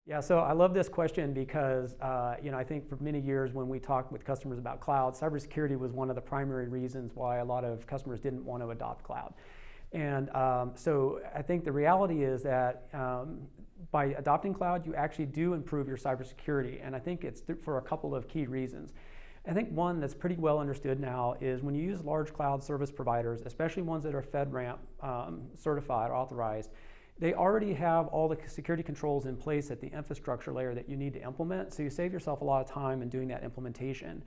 Yeah, so I love this question because I think for many years when we talked with customers about cloud, cybersecurity was one of the primary reasons why a lot of customers didn't want to adopt cloud. And so I think the reality is that by adopting cloud, you actually do improve your cybersecurity, and I think it's for a couple of key reasons. I think one that's pretty well understood now is when you use large cloud service providers, especially ones that are FedRAMP certified or authorized, they already have all the security controls in place at the infrastructure layer that you need to implement, so you save yourself a lot of time in doing that implementation.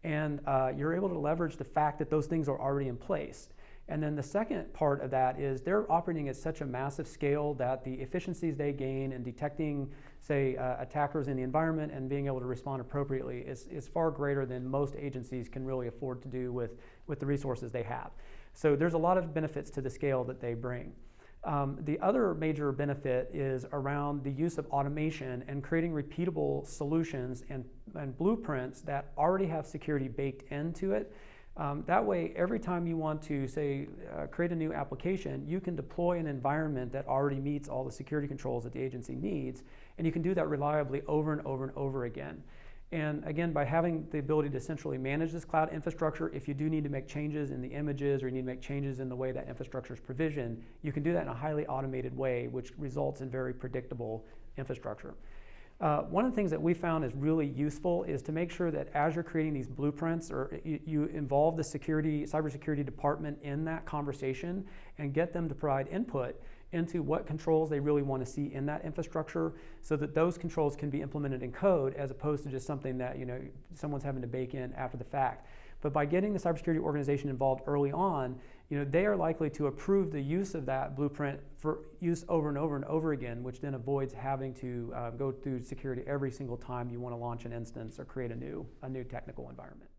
And you're able to leverage the fact that those things are already in place. And then the second part of that is they're operating at such a massive scale that the efficiencies they gain in detecting, say, attackers in the environment and being able to respond appropriately is far greater than most agencies can really afford to do with the resources they have. So there's a lot of benefits to the scale that they bring. The other major benefit is around the use of automation and creating repeatable solutions and blueprints that already have security baked into it. That way, every time you want to, say, create a new application, you can deploy an environment that already meets all the security controls that the agency needs, and you can do that reliably over and over and over again. And again, by having the ability to centrally manage this cloud infrastructure, if you do need to make changes in the images or you need to make changes in the way that infrastructure is provisioned, you can do that in a highly automated way, which results in very predictable infrastructure. One of the things that we found is really useful is to make sure that as you're creating these blueprints, or you involve the cybersecurity department in that conversation and get them to provide input into what controls they really want to see in that infrastructure, so that those controls can be implemented in code as opposed to just something that someone's having to bake in after the fact. But by getting the cybersecurity organization involved early on, they are likely to approve the use of that blueprint for use over and over and over again, which then avoids having to go through security every single time you want to launch an instance or create a new technical environment.